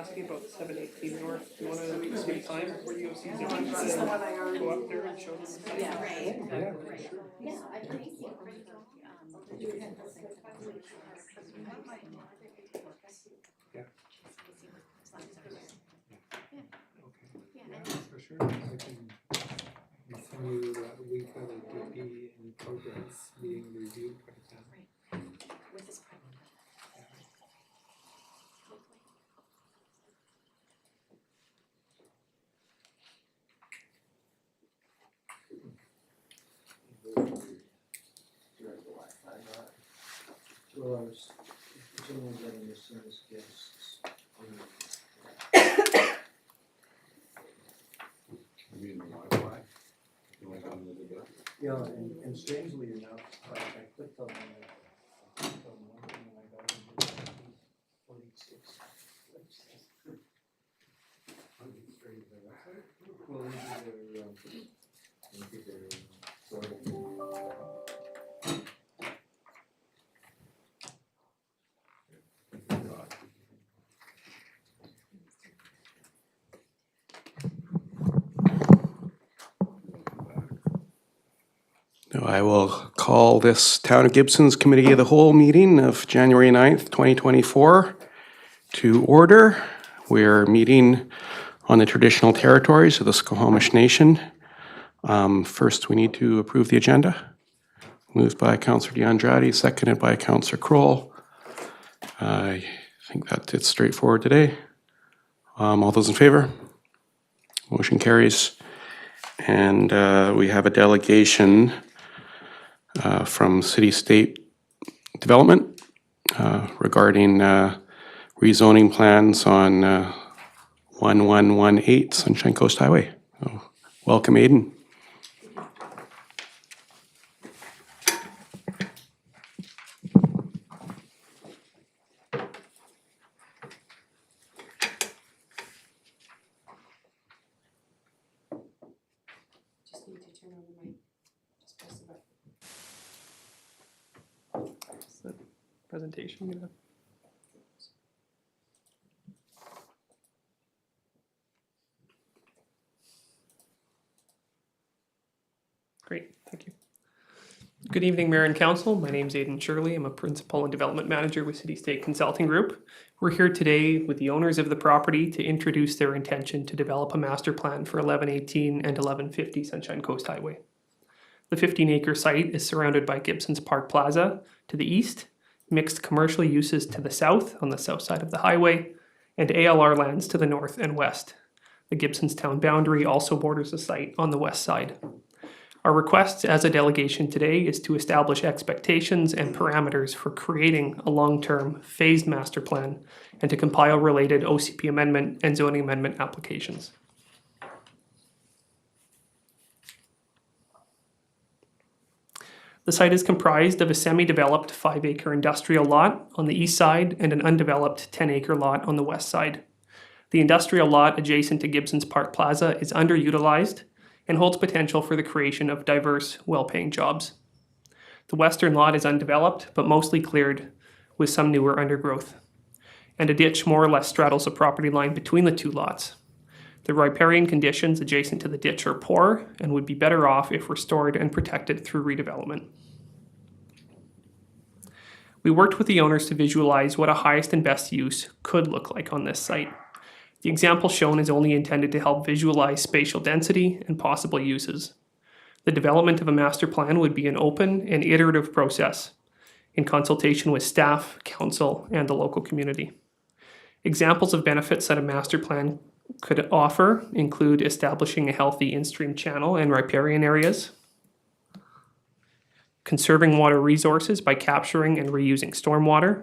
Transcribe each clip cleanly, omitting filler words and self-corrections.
asking about 718 North. Do you want to spend time before you go see Gibsons This is the one I already. go up there and show them the site? Yeah, right. Yeah, for sure. Yeah, I'd like to see it. Yeah. Okay. For sure. I can send you that week of the DP in progress being reviewed right now. With this print. Well, I was generally getting this in as guests. You mean the Wi-Fi? You went on with it? Yeah, and strangely enough, I clicked on one and I got into 46. Well, into their portal. I will call this Town of Gibsons Committee of the Whole meeting of January 9th, 2024 to order. We're meeting on the traditional territories of the Squamish Nation. First, we need to approve the agenda. Moved by Councillor DeAndrade, seconded by Councillor Kroll. I think that it's straightforward today. All those in favor? Motion carries. And we have a delegation from City State Development regarding rezoning plans on 1118 Sunshine Coast Highway. So, welcome, Aidan. Just need to turn on the mic. Just press the button. Is the presentation gonna? Great, thank you. Good evening, Mayor and Council. My name's Aidan Shirley. I'm a Principal and Development Manager with City State Consulting Group. We're here today with the owners of the property to introduce their intention to develop a master plan for 1118 and 1150 Sunshine Coast Highway. The 15-acre site is surrounded by Gibsons Park Plaza to the east, mixed commercial uses to the south on the south side of the highway, and ALR lands to the north and west. The Gibsons town boundary also borders the site on the west side. Our request as a delegation today is to establish expectations and parameters for creating a long-term phased master plan and to compile related OCP amendment and zoning amendment applications. The site is comprised of a semi-developed 5-acre industrial lot on the east side and an undeveloped 10-acre lot on the west side. The industrial lot adjacent to Gibsons Park Plaza is underutilized and holds potential for the creation of diverse, well-paying jobs. The western lot is undeveloped, but mostly cleared with some newer undergrowth. And a ditch more or less straddles the property line between the two lots. The riparian conditions adjacent to the ditch are poor and would be better off if restored and protected through redevelopment. We worked with the owners to visualize what a highest and best use could look like on this site. The example shown is only intended to help visualize spatial density and possible uses. The development of a master plan would be an open and iterative process in consultation with staff, council, and the local community. Examples of benefits that a master plan could offer include establishing a healthy in-stream channel and riparian areas, conserving water resources by capturing and reusing stormwater,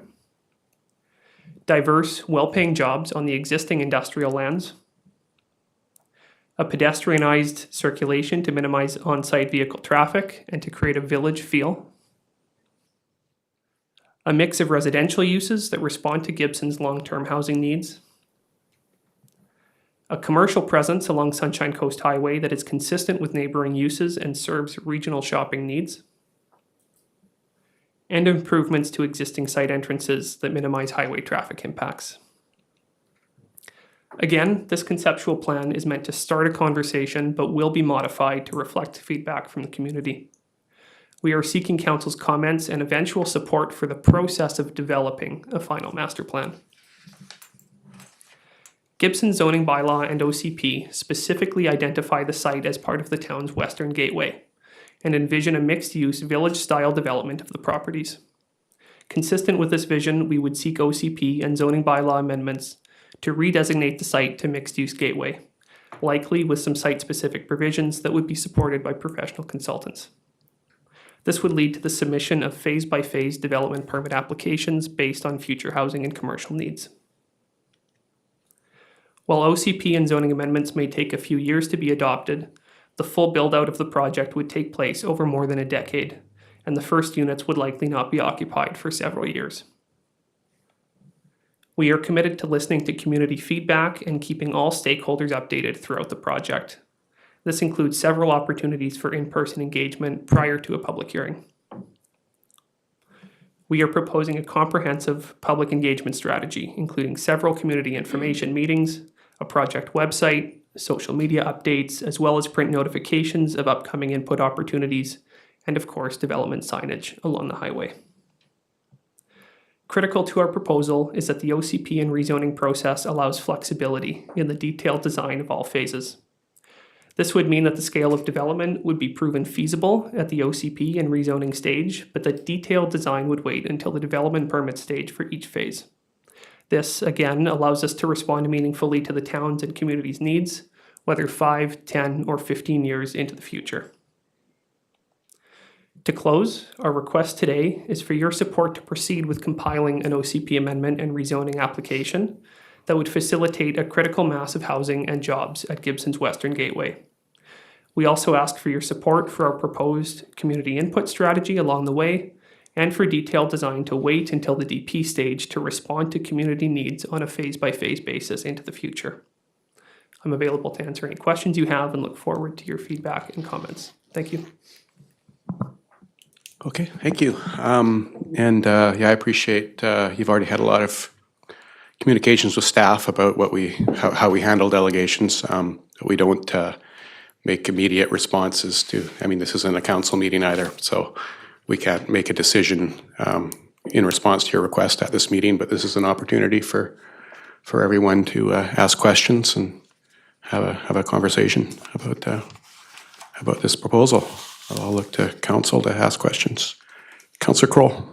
diverse, well-paying jobs on the existing industrial lands, a pedestrianized circulation to minimize on-site vehicle traffic and to create a village feel, a mix of residential uses that respond to Gibson's long-term housing needs, a commercial presence along Sunshine Coast Highway that is consistent with neighboring uses and serves regional shopping needs, and improvements to existing site entrances that minimize highway traffic impacts. Again, this conceptual plan is meant to start a conversation but will be modified to reflect feedback from the community. We are seeking Council's comments and eventual support for the process of developing a final master plan. Gibson's zoning bylaw and OCP specifically identify the site as part of the town's western gateway and envision a mixed-use village-style development of the properties. Consistent with this vision, we would seek OCP and zoning bylaw amendments to redesignate the site to mixed-use gateway, likely with some site-specific provisions that would be supported by professional consultants. This would lead to the submission of phase-by-phase development permit applications based on future housing and commercial needs. While OCP and zoning amendments may take a few years to be adopted, the full build-out of the project would take place over more than a decade, and the first units would likely not be occupied for several years. We are committed to listening to community feedback and keeping all stakeholders updated throughout the project. This includes several opportunities for in-person engagement prior to a public hearing. We are proposing a comprehensive public engagement strategy, including several community information meetings, a project website, social media updates, as well as print notifications of upcoming input opportunities, and of course, development signage along the highway. Critical to our proposal is that the OCP and rezoning process allows flexibility in the detailed design of all phases. This would mean that the scale of development would be proven feasible at the OCP and rezoning stage, but that detailed design would wait until the development permit stage for each phase. This, again, allows us to respond meaningfully to the town's and community's needs, whether 5, 10, or 15 years into the future. To close, our request today is for your support to proceed with compiling an OCP amendment and rezoning application that would facilitate a critical mass of housing and jobs at Gibson's Western Gateway. We also ask for your support for our proposed community input strategy along the way and for detailed design to wait until the DP stage to respond to community needs on a phase-by-phase basis into the future. I'm available to answer any questions you have and look forward to your feedback and comments. Thank you. Okay, thank you. I appreciate you've already had a lot of communications with staff about how we handle delegations. We don't make immediate responses to. I mean, this isn't a council meeting either, so we can't make a decision in response to your request at this meeting. But this is an opportunity for everyone to ask questions and have a conversation about this proposal. I'll look to council to ask questions. Councillor Kroll.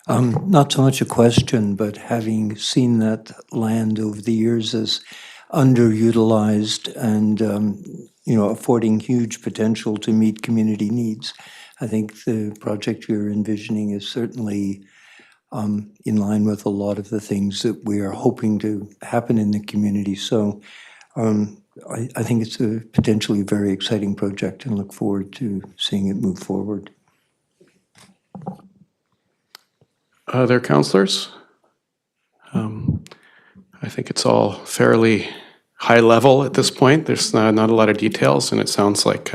Not so much a question, but having seen that land over the years as underutilized and affording huge potential to meet community needs, I think the project you're envisioning is certainly in line with a lot of the things that we are hoping to happen in the community. So I think it's a potentially very exciting project and look forward to seeing it move forward. Other councillors? I think it's all fairly high level at this point. There's not a lot of details, and it sounds like,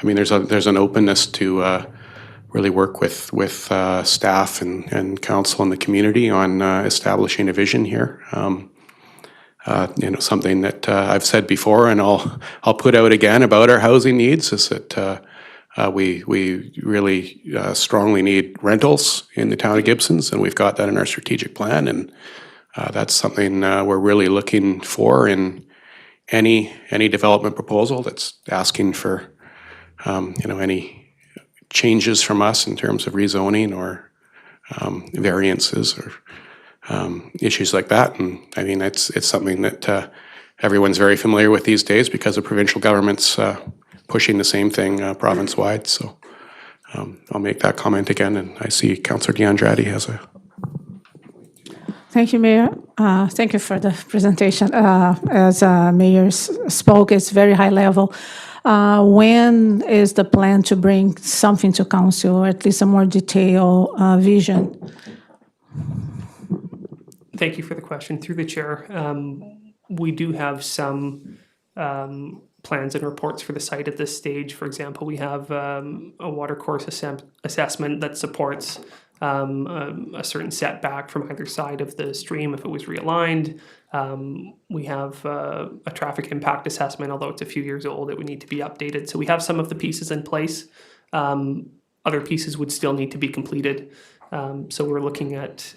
there's an openness to really work with staff and council and the community on establishing a vision here. Something that I've said before, and I'll put out again about our housing needs is that we really strongly need rentals in the town of Gibsons, and we've got that in our strategic plan, and that's something we're really looking for in any development proposal that's asking for any changes from us in terms of rezoning or variances or issues like that. And I mean, it's something that everyone's very familiar with these days because the provincial government's pushing the same thing province-wide. So I'll make that comment again. And I see Councillor DeAndrade has a... Thank you, Mayor. Thank you for the presentation. As Mayor spoke, it's very high level. When is the plan to bring something to council, or at least a more detailed vision? Thank you for the question. Through the chair, we do have some plans and reports for the site at this stage. For example, we have a water course assessment that supports a certain setback from either side of the stream if it was realigned. We have a traffic impact assessment, although it's a few years old, it would need to be updated. So we have some of the pieces in place. Other pieces would still need to be completed. So we're looking at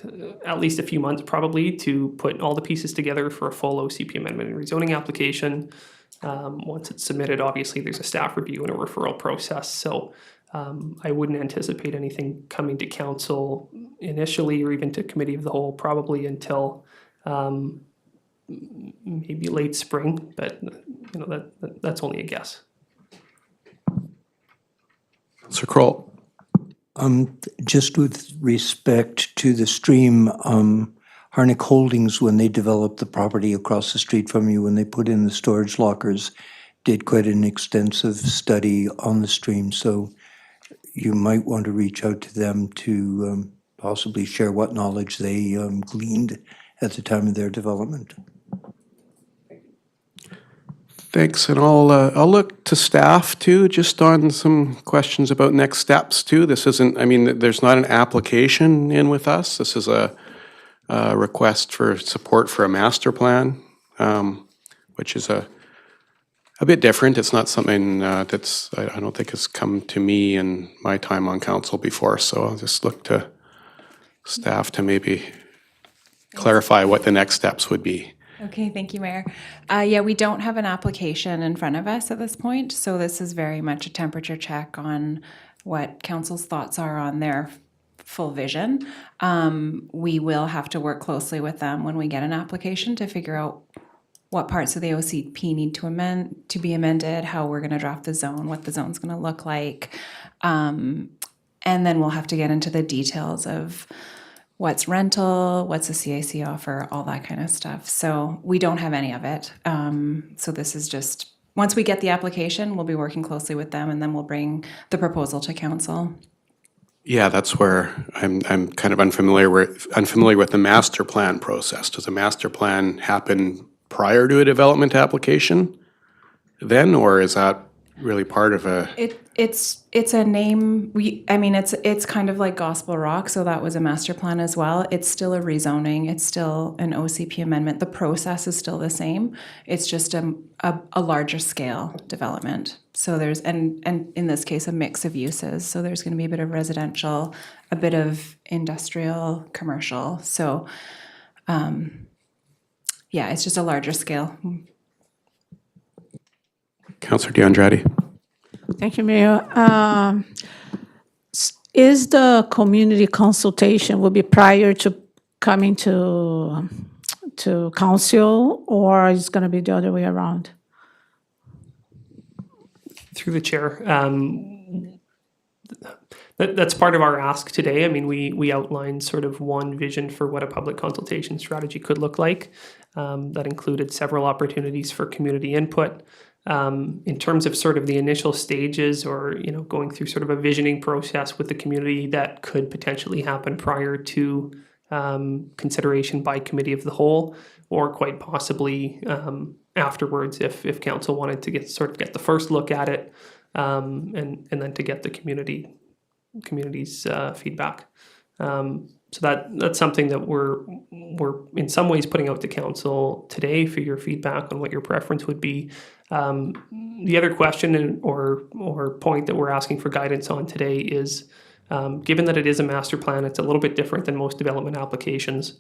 least a few months probably to put all the pieces together for a full OCP amendment and rezoning application. Once it's submitted, obviously there's a staff review and a referral process. So I wouldn't anticipate anything coming to council initially or even to committee of the whole probably until maybe late spring, but that's only a guess. Sir Kroll. Just with respect to the stream, Harnick Holdings, when they developed the property across the street from you, when they put in the storage lockers, did quite an extensive study on the stream. So you might want to reach out to them to possibly share what knowledge they gleaned at the time of their development. Thanks, and I'll look to staff too, just on some questions about next steps too. This isn't, I mean, there's not an application in with us. This is a request for support for a master plan, which is a bit different. It's not something I don't think has come to me in my time on council before, so I'll just look to staff to maybe clarify what the next steps would be. Okay, thank you, Mayor. Yeah, we don't have an application in front of us at this point, so this is very much a temperature check on what council's thoughts are on their full vision. We will have to work closely with them when we get an application to figure out what parts of the OCP need to be amended, how we're going to draft the zone, what the zone's going to look like, and then we'll have to get into the details of what's rental, what's a CAC offer, all that kind of stuff. So we don't have any of it. So this is just, once we get the application, we'll be working closely with them and then we'll bring the proposal to council. Yeah, that's where I'm kind of unfamiliar with the master plan process. Does a master plan happen prior to a development application then, or is that really part of a? It's a name. It's kind of like Gospel Rock, so that was a master plan as well. It's still a rezoning. It's still an OCP amendment. The process is still the same. It's just a larger scale development. So there's and in this case a mix of uses. So there's going to be a bit of residential, a bit of industrial, commercial. So yeah, it's just a larger scale. Councillor DeAndrade. Thank you, Mayor. Is the community consultation will be prior to coming to council, or is it going to be the other way around? Through the chair, that's part of our ask today. I mean, we outlined sort of one vision for what a public consultation strategy could look like. That included several opportunities for community input. In terms of sort of the initial stages or, going through sort of a visioning process with the community that could potentially happen prior to consideration by committee of the whole, or quite possibly afterwards if council wanted to get the first look at it and then to get the community's feedback. So that's something that we're in some ways putting out to council today for your feedback on what your preference would be. The other question or point that we're asking for guidance on today is, given that it is a master plan, it's a little bit different than most development applications.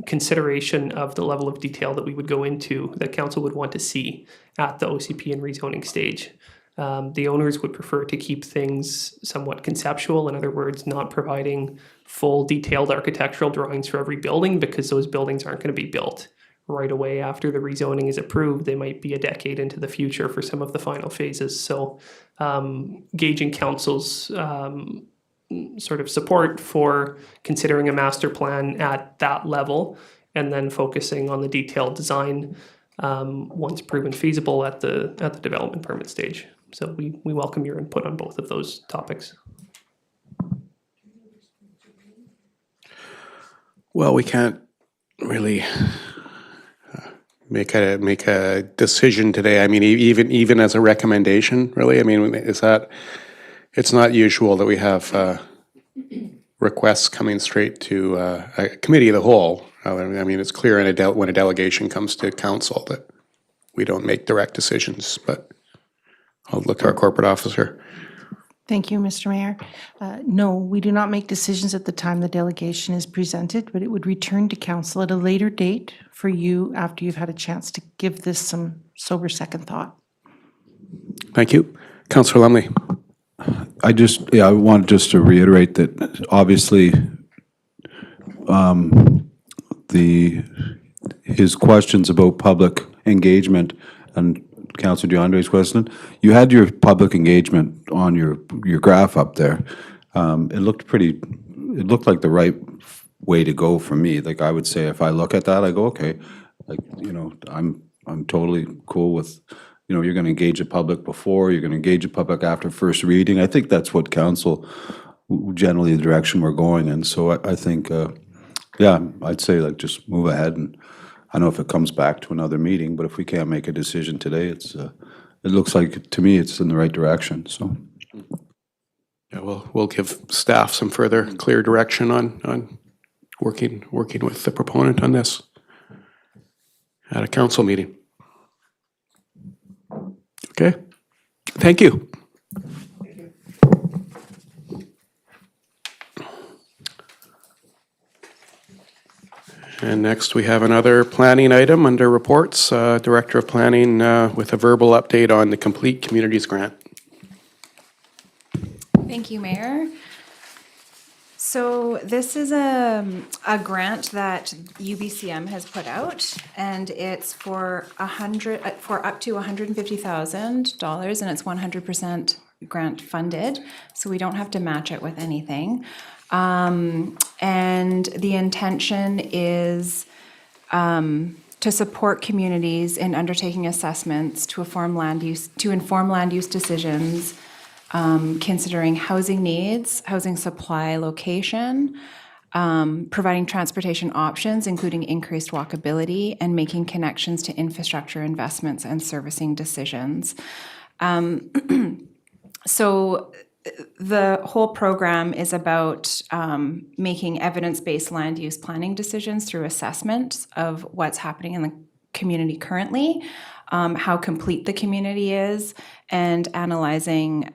Consideration of the level of detail that we would go into that council would want to see at the OCP and rezoning stage. The owners would prefer to keep things somewhat conceptual. In other words, not providing full detailed architectural drawings for every building because those buildings aren't going to be built right away after the rezoning is approved. They might be a decade into the future for some of the final phases. So gauging council's sort of support for considering a master plan at that level and then focusing on the detailed design once proven feasible at the development permit stage. So we welcome your input on both of those topics. Well, we can't really make a decision today. I mean, even as a recommendation, really. I mean, it's not usual that we have requests coming straight to a committee of the whole. I mean, it's clear when a delegation comes to council that we don't make direct decisions, but I'll look to our corporate officer. Thank you, Mr. Mayor. No, we do not make decisions at the time the delegation is presented, but it would return to council at a later date for you after you've had a chance to give this some sober second thought. Thank you. Councillor Lumley. I wanted just to reiterate that obviously his questions about public engagement and Councillor DeAndre's question, you had your public engagement on your graph up there. It looked like the right way to go for me. Like, I would say if I look at that, I go, okay, like, you know, I'm totally cool with, you know, you're going to engage the public before, you're going to engage the public after first reading. I think that's what council, generally the direction we're going in. So I think, yeah, I'd say like just move ahead, and I don't know if it comes back to another meeting, but if we can't make a decision today, it looks like, to me, it's in the right direction, so. Yeah, we'll give staff some further clear direction on working with the proponent on this at a council meeting. Okay, thank you. And next we have another planning item under reports, Director of Planning with a verbal update on the Complete Communities Grant. Thank you, Mayor. So this is a grant that UBCM has put out, and it's for up to $150,000, and it's 100% grant funded, so we don't have to match it with anything. And the intention is to support communities in undertaking assessments to inform land use decisions, considering housing needs, housing supply location, providing transportation options, including increased walkability, and making connections to infrastructure investments and servicing decisions. So the whole program is about making evidence-based land use planning decisions through assessment of what's happening in the community currently, how complete the community is, and analyzing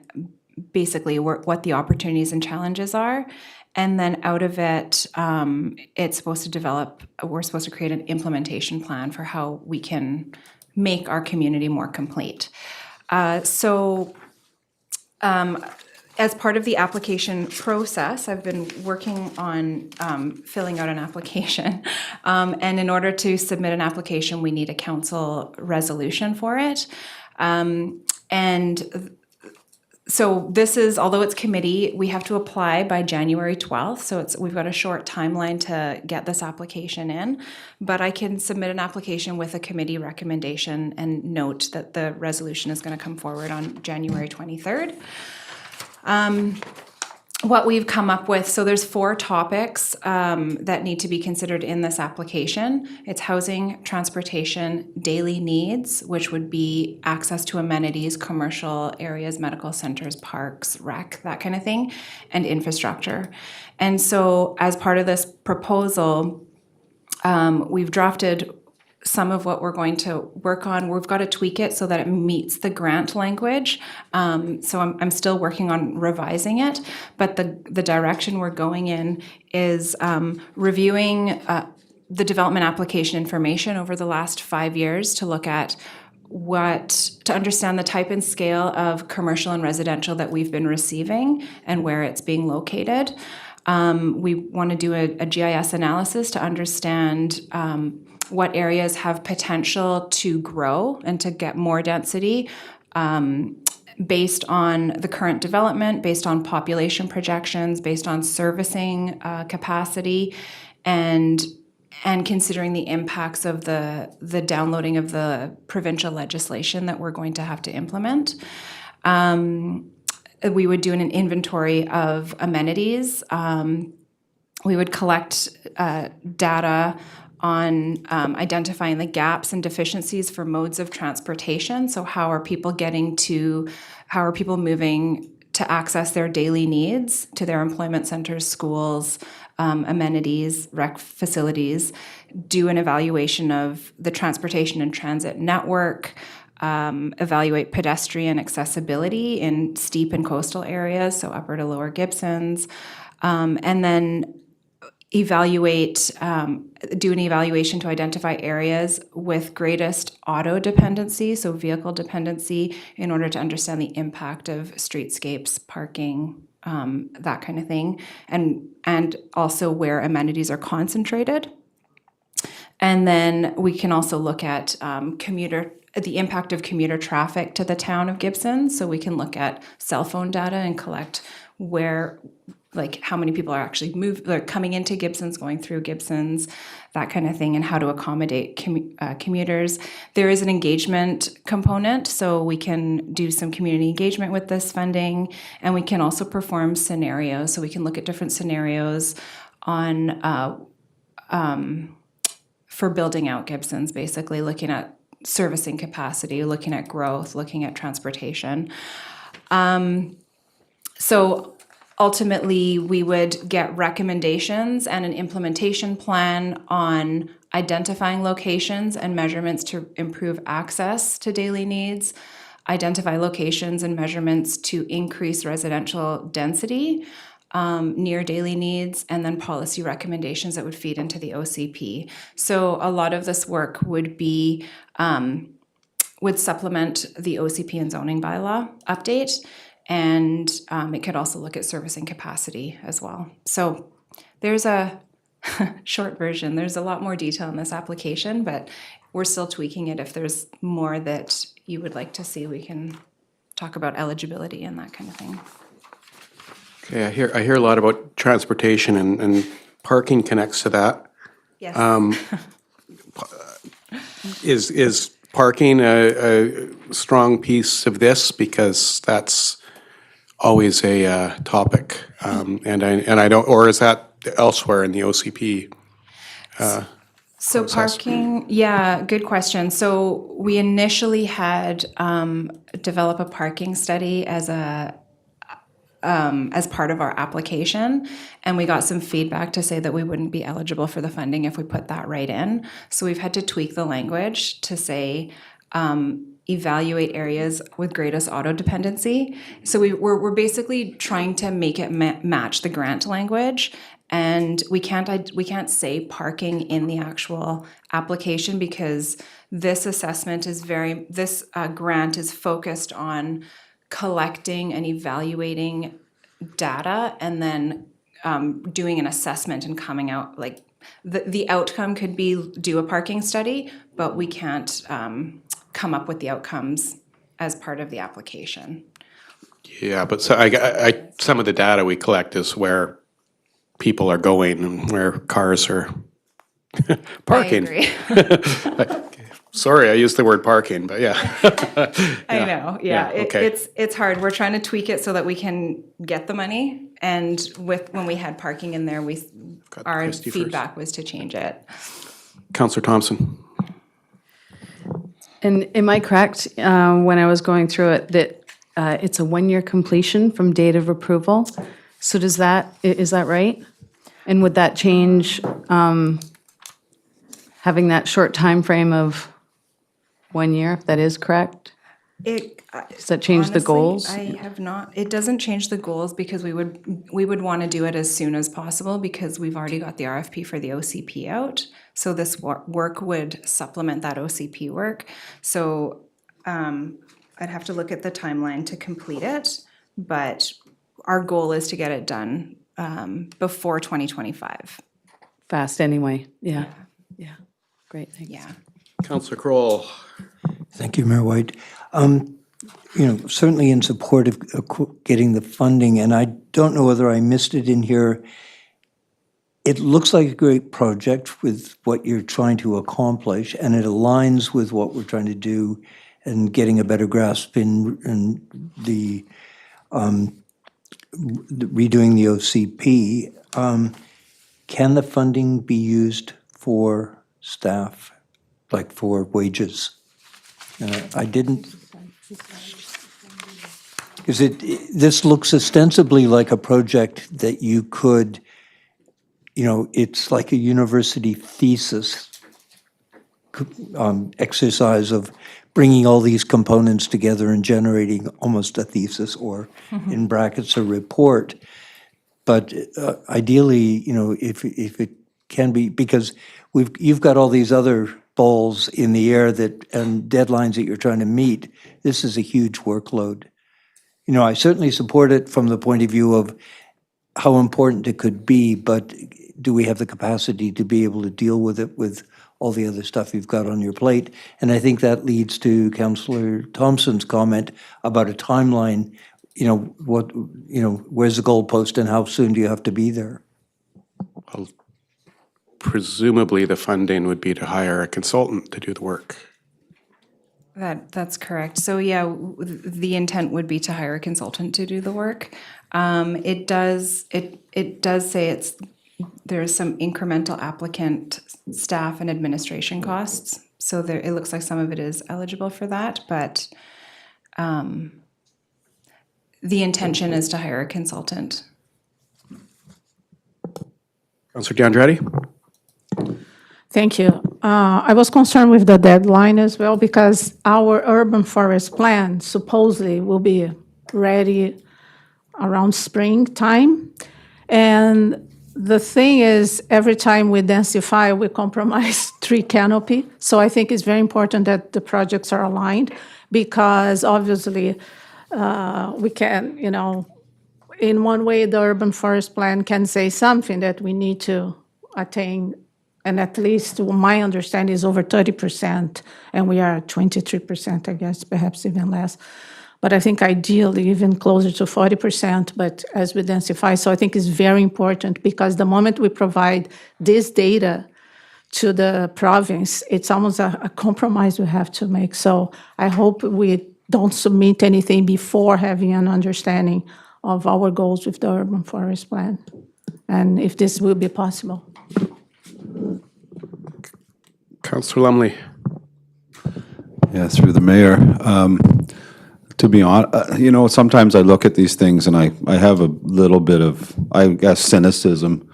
basically what the opportunities and challenges are. And then out of it, we're supposed to create an implementation plan for how we can make our community more complete. As part of the application process, I've been working on filling out an application. And in order to submit an application, we need a council resolution for it. So this is, although it's committee, we have to apply by January 12th. So we've got a short timeline to get this application in. But I can submit an application with a committee recommendation and note that the resolution is going to come forward on January 23rd. What we've come up with, so there's 4 topics that need to be considered in this application. It's housing, transportation, daily needs, which would be access to amenities, commercial areas, medical centers, parks, rec, that kind of thing, and infrastructure. And so as part of this proposal, we've drafted some of what we're going to work on. We've got to tweak it so that it meets the grant language. So I'm still working on revising it, but the direction we're going in is reviewing the development application information over the last 5 years to look at to understand the type and scale of commercial and residential that we've been receiving and where it's being located. We want to do a GIS analysis to understand what areas have potential to grow and to get more density based on the current development, based on population projections, based on servicing capacity, and considering the impacts of the downloading of the provincial legislation that we're going to have to implement. We would do an inventory of amenities. We would collect data on identifying the gaps and deficiencies for modes of transportation. So how are people moving to access their daily needs to their employment centers, schools, amenities, rec facilities, do an evaluation of the transportation and transit network, evaluate pedestrian accessibility in steep and coastal areas, so upper to lower Gibsons, and then evaluate, do an evaluation to identify areas with greatest auto dependency, so vehicle dependency, in order to understand the impact of streetscapes, parking, that kind of thing, and also where amenities are concentrated. And then we can also look at the impact of commuter traffic to the town of Gibson. So we can look at cell phone data and collect where, like, how many people are actually coming into Gibsons, going through Gibsons, that kind of thing, and how to accommodate commuters. There is an engagement component, so we can do some community engagement with this funding, and we can also perform scenarios. So we can look at different scenarios on for building out Gibsons, basically looking at servicing capacity, looking at growth, looking at transportation. So ultimately, we would get recommendations and an implementation plan on identifying locations and measurements to improve access to daily needs, identify locations and measurements to increase residential density near daily needs, and then policy recommendations that would feed into the OCP. So a lot of this work would be would supplement the OCP and zoning bylaw update, and it could also look at servicing capacity as well. So there's a short version. There's a lot more detail in this application, but we're still tweaking it. If there's more that you would like to see, we can talk about eligibility and that kind of thing. Okay, I hear a lot about transportation, and parking connects to that. Yes. Is parking a strong piece of this? Because that's always a topic, and I don't, or is that elsewhere in the OCP? So parking, yeah, good question. So we initially had develop a parking study as part of our application, and we got some feedback to say that we wouldn't be eligible for the funding if we put that right in. So we've had to tweak the language to say evaluate areas with greatest auto dependency. So we're basically trying to make it match the grant language, and we can't say parking in the actual application because this assessment is this grant is focused on collecting and evaluating data and then doing an assessment and coming out, like the outcome could be do a parking study, but we can't come up with the outcomes as part of the application. Yeah, but so I some of the data we collect is where people are going and where cars are parking. I agree. Sorry, I used the word parking, but yeah. I know, yeah. Okay. It's hard. We're trying to tweak it so that we can get the money. And when we had parking in there, our feedback was to change it. Councillor Thompson. And am I correct, when I was going through it, that it's a 1-year completion from date of approval? So is that right? And would that change, having that short time frame of 1 year, if that is correct? Does that change the Honestly, goals? I have not. It doesn't change the goals because we would want to do it as soon as possible because we've already got the RFP for the OCP out. So this work would supplement that OCP work. So I'd have to look at the timeline to complete it, but our goal is to get it done before 2025. Fast anyway, yeah. Great, thanks. Yeah. Councillor Kroll. Thank you, Mayor White. Certainly in support of getting the funding, and I don't know whether I missed it in here. It looks like a great project with what you're trying to accomplish, and it aligns with what we're trying to do and getting a better grasp in the redoing the OCP. Can the funding be used for staff, like for wages? I didn't. Is this looks ostensibly like a project that you could, it's like a university thesis exercise of bringing all these components together and generating almost a thesis or, in brackets, a report. But ideally, if it can be, because you've got all these other balls in the air and deadlines that you're trying to meet, this is a huge workload. I certainly support it from the point of view of how important it could be, but do we have the capacity to be able to deal with it with all the other stuff you've got on your plate? And I think that leads to Councillor Thompson's comment about a timeline. Where's the goalpost and how soon do you have to be there? Presumably, the funding would be to hire a consultant to do the work. That's correct. So yeah, the intent would be to hire a consultant to do the work. It does say there's some incremental applicant staff and administration costs. So it looks like some of it is eligible for that, but the intention is to hire a consultant. Councillor D'Andretti? Thank you. I was concerned with the deadline as well because our urban forest plan supposedly will be ready around springtime. And the thing is, every time we densify, we compromise tree canopy. So I think it's very important that the projects are aligned because obviously we can, in one way, the urban forest plan can say something that we need to attain. And at least my understanding is over 30%, and we are at 23%, I guess, perhaps even less. But I think ideally even closer to 40%, but as we densify. So I think it's very important because the moment we provide this data to the province, it's almost a compromise we have to make. So I hope we don't submit anything before having an understanding of our goals with the urban forest plan, and if this will be possible. Councillor Lumley? Yeah, through the mayor. To be honest, sometimes I look at these things and I have a little bit of, I guess, cynicism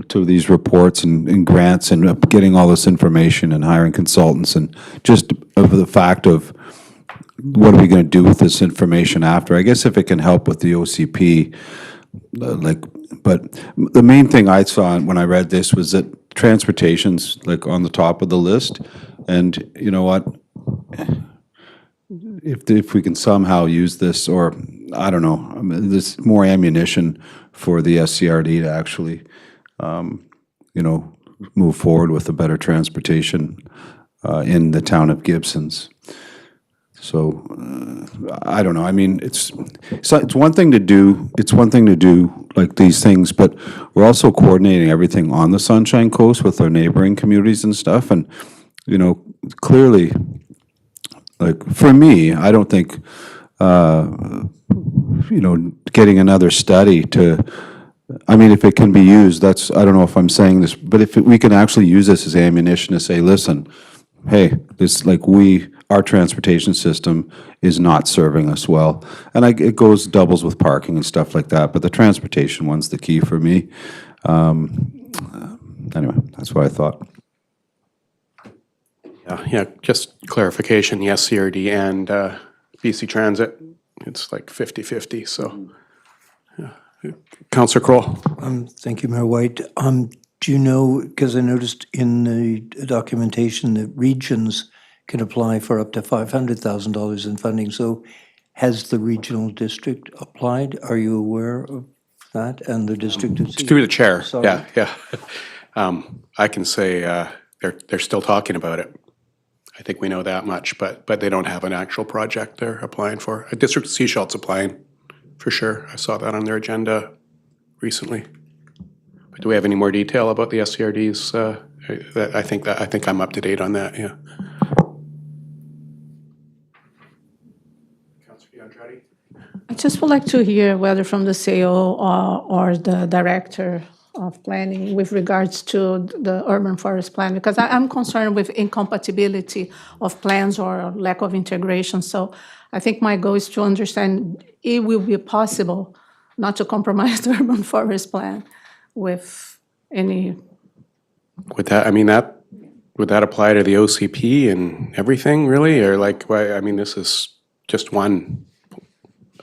to these reports and grants and getting all this information and hiring consultants and just of the fact of what are we going to do with this information after? I guess if it can help with the OCP, but the main thing I saw when I read this was that transportation's on the top of the list, and you know what? If we can somehow use this, or I don't know, this more ammunition for the SCRD to actually, move forward with a better transportation in the town of Gibsons. So I don't know. I mean, it's one thing to do. It's one thing to do like these things, but we're also coordinating everything on the Sunshine Coast with our neighboring communities and stuff. And clearly, for me, I don't think getting another study to. I mean, if it can be used, I don't know if I'm saying this, but if we can actually use this as ammunition to say, listen, hey, this our transportation system is not serving us well. And it doubles with parking and stuff like that, but the transportation one's the key for me. Anyway, that's what I thought. Yeah, just clarification, the SCRD and BC Transit, it's like 50-50, so. Yeah. Councillor Kroll? Thank you, Mayor White. Do you know, because I noticed in the documentation that regions can apply for up to $500,000 in funding. So has the regional district applied? Are you aware of that? And the district is through the chair. Sorry. Yeah. I can say they're still talking about it. I think we know that much, but they don't have an actual project they're applying for. A district of Seychelle's applying for sure. I saw that on their agenda recently. But do we have any more detail about the SCRDs? I think I'm up to date on that. Yeah. I just would like to hear whether from the CEO or the director of planning with regards to the urban forest plan, because I'm concerned with incompatibility of plans or lack of integration. So I think my goal is to understand it will be possible not to compromise the urban forest plan with any. Would that, I mean, would that apply to the OCP and everything, really? Or like, why, I mean, this is just one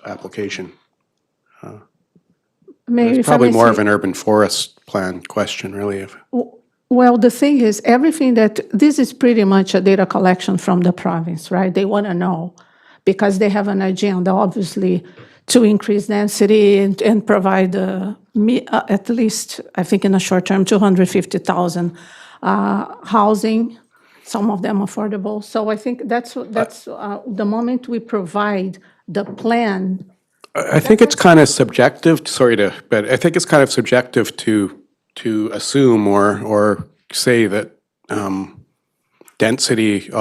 application. It's probably more of an urban forest plan question, really. Well, the thing is, everything this is pretty much a data collection from the province, right? They want to know, because they have an agenda, obviously, to increase density and provide at least, I think in the short term, 250,000 housing, some of them affordable. So I think that's the moment we provide the plan. I think it's kind of subjective, but I think it's kind of subjective to assume or say that density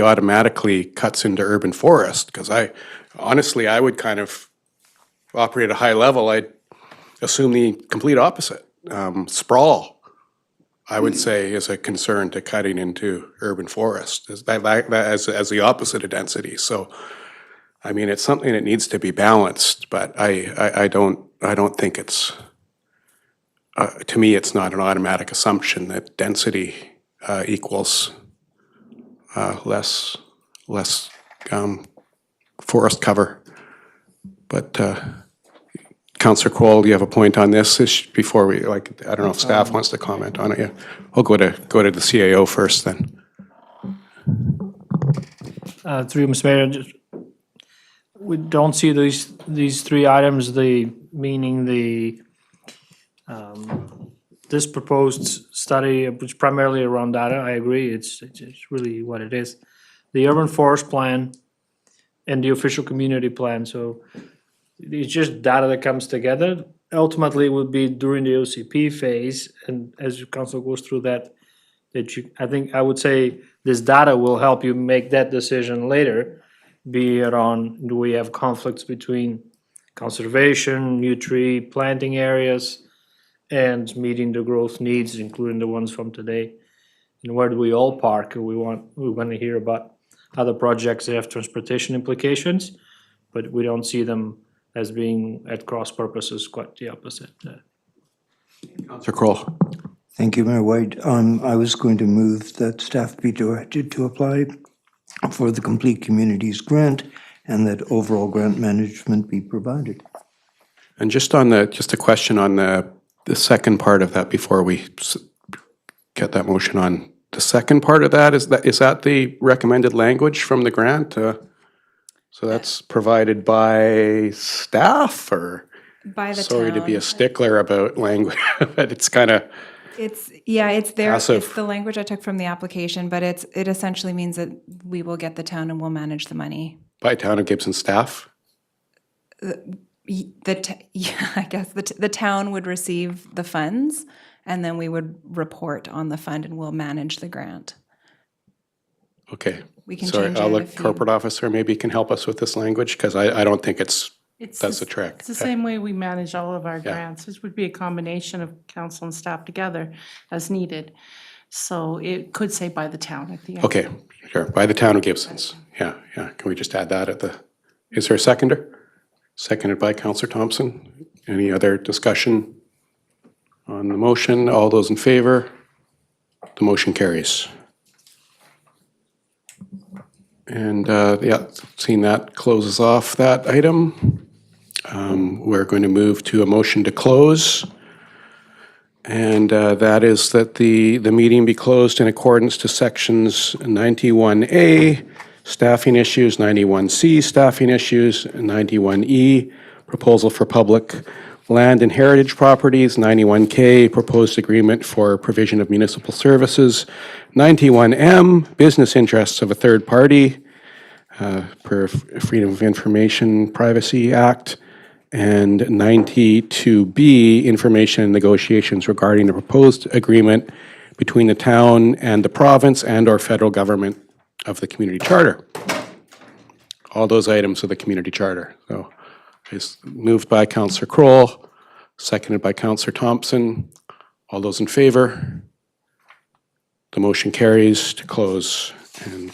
automatically cuts into urban forest, because honestly, I would kind of operate at a high level. I'd assume the complete opposite. Sprawl, I would say, is a concern to cutting into urban forest, as the opposite of density. So, I mean, it's something that needs to be balanced, but I don't think it's, to me, it's not an automatic assumption that density equals less forest cover. But Councillor Kroll, do you have a point on this before we, I don't know if staff wants to comment on it. Yeah, I'll go to the CAO first then. Through you, Mr. Mayor, we don't see these three items, meaning this proposed study, which primarily around data. I agree, it's really what it is. The urban forest plan and the official community plan. So it's just data that comes together. Ultimately, it would be during the OCP phase, and as council goes through that I think I would say this data will help you make that decision later. Be it on, do we have conflicts between conservation, new tree planting areas, and meeting the growth needs, including the ones from today? And where do we all park? We want to hear about other projects that have transportation implications, but we don't see them as being at cross purposes, quite the opposite. Councillor Kroll. Thank you, Mayor White. I was going to move that staff be directed to apply for the Complete Communities grant and that overall grant management be provided. And just a question on the second part of that before we get that motion on. The second part of that, is that the recommended language from the grant? So that's provided by staff, or? By the Sorry to be a town. stickler about language, but it's kind of. It's there. Passive. It's the language I took from the application, but it essentially means that we will get the town and we'll manage the money. By Town of Gibson staff? I guess the town would receive the funds, and then we would report on the fund and we'll manage the grant. Okay. We can Sorry, change I'll it look, if you- corporate officer maybe can help us with this language, because I don't think that's the trick. It's the same way we manage all of our grants. This would be a combination of council and staff together as needed. So it could say by the town at the end. Okay, sure, by the Town of Gibsons. Yeah. Can we just add that is there a seconder? Seconded by Councillor Thompson. Any other discussion on the motion? All those in favor? The motion carries. And seeing that closes off that item. We're going to move to a motion to close. And that is that the meeting be closed in accordance to sections 91A, staffing issues, 91C, staffing issues, 91E, proposal for public land and heritage properties, 91K, proposed agreement for provision of municipal services, 91M, business interests of a third party, per Freedom of Information Privacy Act, and 92B, information and negotiations regarding the proposed agreement between the town and the province and/or federal government of the community charter. All those items of the community charter. So it's moved by Councillor Kroll, seconded by Councillor Thompson. All those in favor? The motion carries to close, and